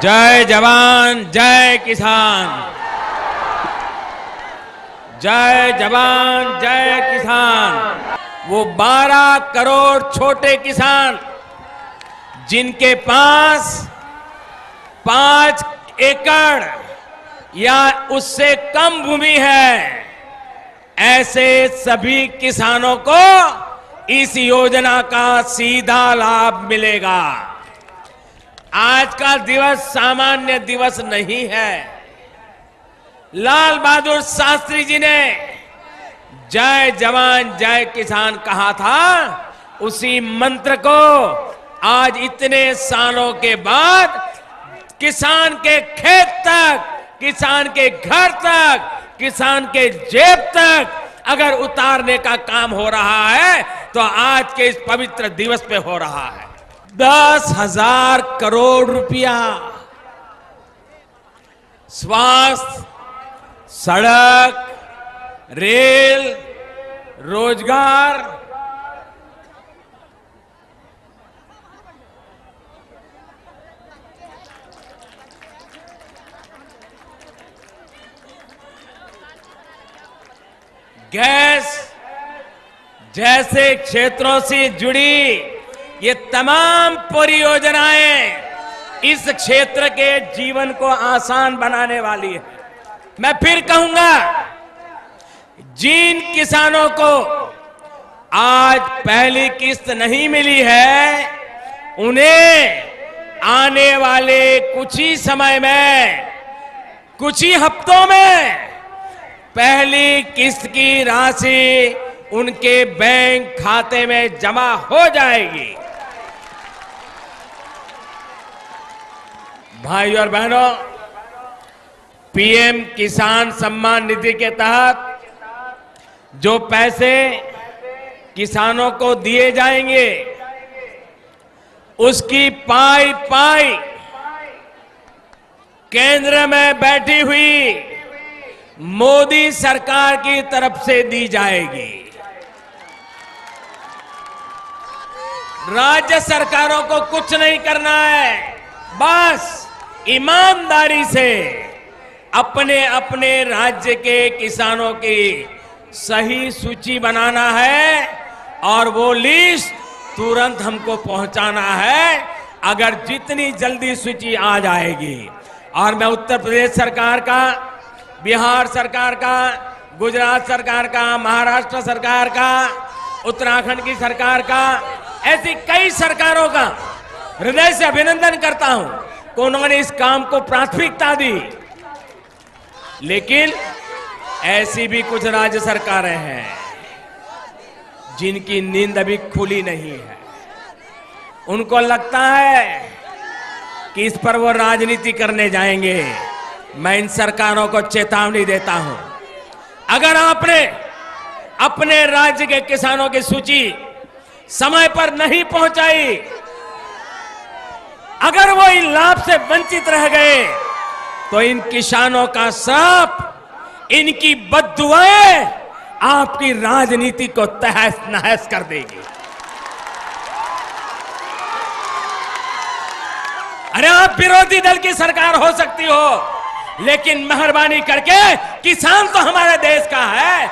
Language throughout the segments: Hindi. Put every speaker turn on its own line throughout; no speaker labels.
जय जवान जय किसान, जय जवान जय किसान। वो 12 करोड़ छोटे किसान जिनके पास 5 एकड़ या उससे कम भूमि है, ऐसे सभी किसानों को इस योजना का सीधा लाभ मिलेगा। आज का दिवस सामान्य दिवस नहीं है। लाल बहादुर शास्त्री जी ने जय जवान जय किसान कहा था, उसी मंत्र को आज इतने सालों के बाद किसान के खेत तक, किसान के घर तक, किसान के जेब तक अगर उतारने का काम हो रहा है तो आज के इस पवित्र दिवस पे हो रहा है। 10,000 करोड़ रुपया स्वास्थ्य, सड़क, रेल, रोजगार, गैस जैसे क्षेत्रों से जुड़ी ये तमाम परियोजनाएं इस क्षेत्र के जीवन को आसान बनाने वाली है। मैं फिर कहूंगा, जिन किसानों को आज पहली किस्त नहीं मिली है, उन्हें आने वाले कुछ ही समय में, कुछ ही हफ्तों में पहली किस्त की राशि उनके बैंक खाते में जमा हो जाएगी। भाई और बहनों, पीएम किसान सम्मान निधि के तहत जो पैसे किसानों को दिए जाएंगे, उसकी पाई पाई केंद्र में बैठी हुई मोदी सरकार की तरफ से दी जाएगी। राज्य सरकारों को कुछ नहीं करना है, बस ईमानदारी से अपने अपने राज्य के किसानों की सही सूची बनाना है और वो लिस्ट तुरंत हमको पहुंचाना है। अगर जितनी जल्दी सूची आ जाएगी, और मैं उत्तर प्रदेश सरकार का, बिहार सरकार का, गुजरात सरकार का, महाराष्ट्र सरकार का, उत्तराखंड की सरकार का, ऐसी कई सरकारों का हृदय से अभिनंदन करता हूं कि उन्होंने इस काम को प्राथमिकता दी। लेकिन ऐसी भी कुछ राज्य सरकारें हैं जिनकी नींद अभी खुली नहीं है। उनको लगता है कि इस पर वो राजनीति करने जाएंगे। मैं इन सरकारों को चेतावनी देता हूं, अगर आपने अपने राज्य के किसानों की सूची समय पर नहीं पहुंचाई, अगर वो इन लाभ से वंचित रह गए, तो इन किसानों का श्राप, इनकी बद्दुआएं आपकी राजनीति को तहस नहस कर देगी। अरे आप विरोधी दल की सरकार हो सकती हो, लेकिन मेहरबानी करके किसान तो हमारे देश का है,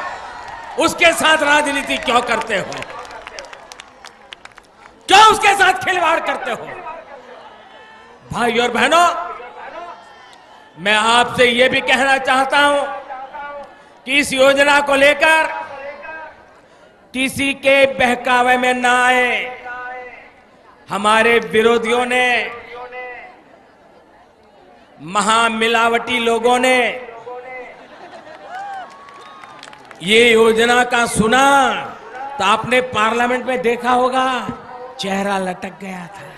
उसके साथ राजनीति क्यों करते हो? क्यों उसके साथ खिलवाड़ करते हो? भाई और बहनों, मैं आपसे यह भी कहना चाहता हूं कि इस योजना को लेकर किसी के बहकावे में ना आए। हमारे विरोधियों ने, महामिलावटी लोगों ने ये योजना का सुना तो आपने पार्लियामेंट में देखा होगा, चेहरा लटक गया था,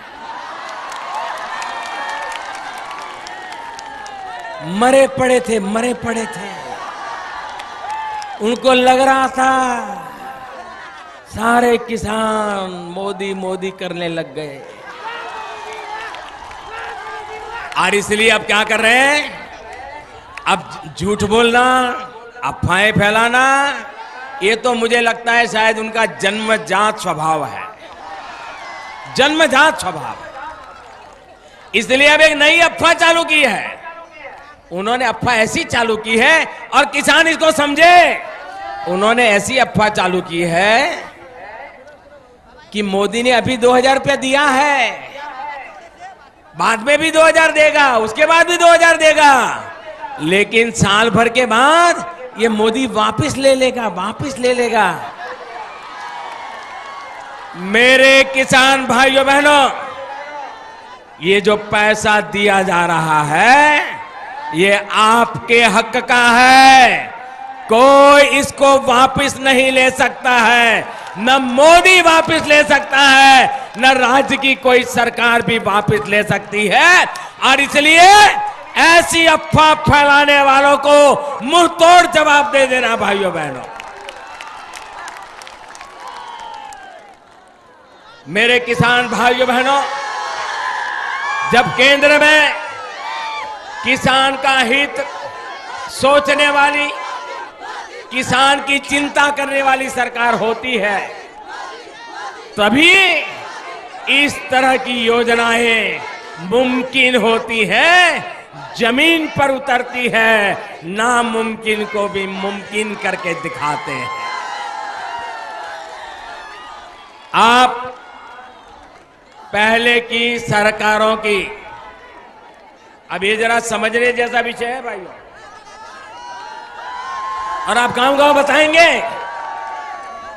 मरे पड़े थे, मरे पड़े थे। उनको लग रहा था सारे किसान मोदी मोदी करने लग गए। और इसलिए अब क्या कर रहे हैं? अब झूठ बोलना, अफवाहें फैलाना, ये तो मुझे लगता है शायद उनका जन्मजात स्वभाव है, जन्मजात स्वभाव। इसलिए अब एक नई अफवाह चालू की है। उन्होंने अफवाह ऐसी चालू की है और किसान इसको समझे। उन्होंने ऐसी अफवाह चालू की है कि मोदी ने अभी 2000 रुपया दिया है, बाद में भी 2000 देगा, उसके बाद भी 2000 देगा, लेकिन साल भर के बाद ये मोदी वापस ले लेगा, वापस ले लेगा। मेरे किसान भाइयों बहनों, ये जो पैसा दिया जा रहा है ये आपके हक का है, कोई इसको वापस नहीं ले सकता है, न मोदी वापस ले सकता है, न राज्य की कोई सरकार भी वापस ले सकती है। और इसलिए ऐसी अफवाह फैलाने वालों को मुंह तोड़ जवाब दे देना भाइयों बहनों। मेरे किसान भाइयों बहनों, जब केंद्र में किसान का हित सोचने वाली, किसान की चिंता करने वाली सरकार होती है, तभी इस तरह की योजनाएं मुमकिन होती हैं, जमीन पर उतरती है, नामुमकिन को भी मुमकिन करके दिखाते हैं। आप पहले की सरकारों की, अब ये जरा समझने जैसा विषय है भाइयों, और आप गांव-गांव बताएंगे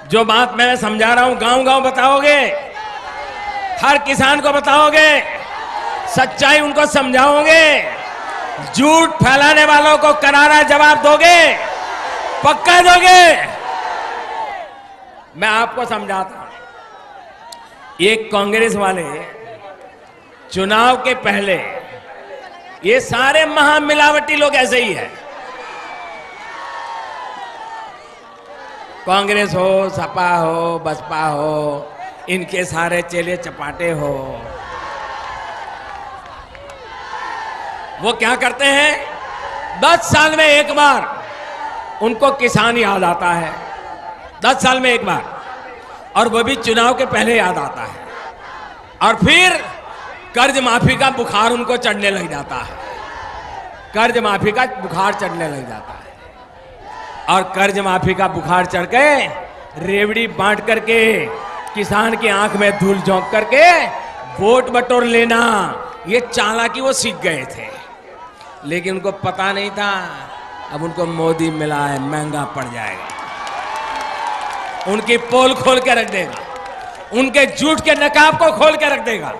जो बात मैं समझा रहा हूं, गांव-गांव बताओगे, हर किसान को बताओगे, सच्चाई उनको समझाओगे, झूठ फैलाने वालों को करारा जवाब दोगे, पक्का दोगे। मैं आपको समझाता हूं, ये कांग्रेस वाले चुनाव के पहले, ये सारे महामिलावटी लोग ऐसे ही हैं, कांग्रेस हो, सपा हो, बसपा हो, इनके सारे चेले चपाटे हो। वो क्या करते हैं, 10 साल में एक बार उनको किसान याद आता है, 10 साल में एक बार, और वो भी चुनाव के पहले याद आता है, और फिर कर्ज माफी का बुखार उनको चढ़ने लग जाता है, कर्ज माफी का बुखार चढ़ने लग जाता है, और कर्ज माफी का बुखार चढ़ के रेवड़ी बांट करके, किसान की आंख में धूल झोंक करके वोट बटोर लेना, ये चालाकी वो सीख गए थे, लेकिन उनको पता नहीं था अब उनको मोदी मिला है, महंगा पड़ जाएगा, उनकी पोल खोल के रख देगा, उनके झूठ के नकाब को खोल के रख देगा,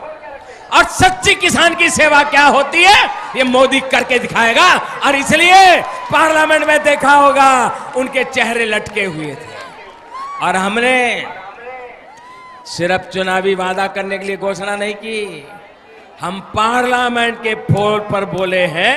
और सच्ची किसान की सेवा क्या होती है ये मोदी करके दिखाएगा। और इसलिए पार्लियामेंट में देखा होगा उनके चेहरे लटके हुए थे, और हमने सिर्फ चुनावी वादा करने के लिए घोषणा नहीं की, हम पार्लियामेंट के फ्लोर पर बोले हैं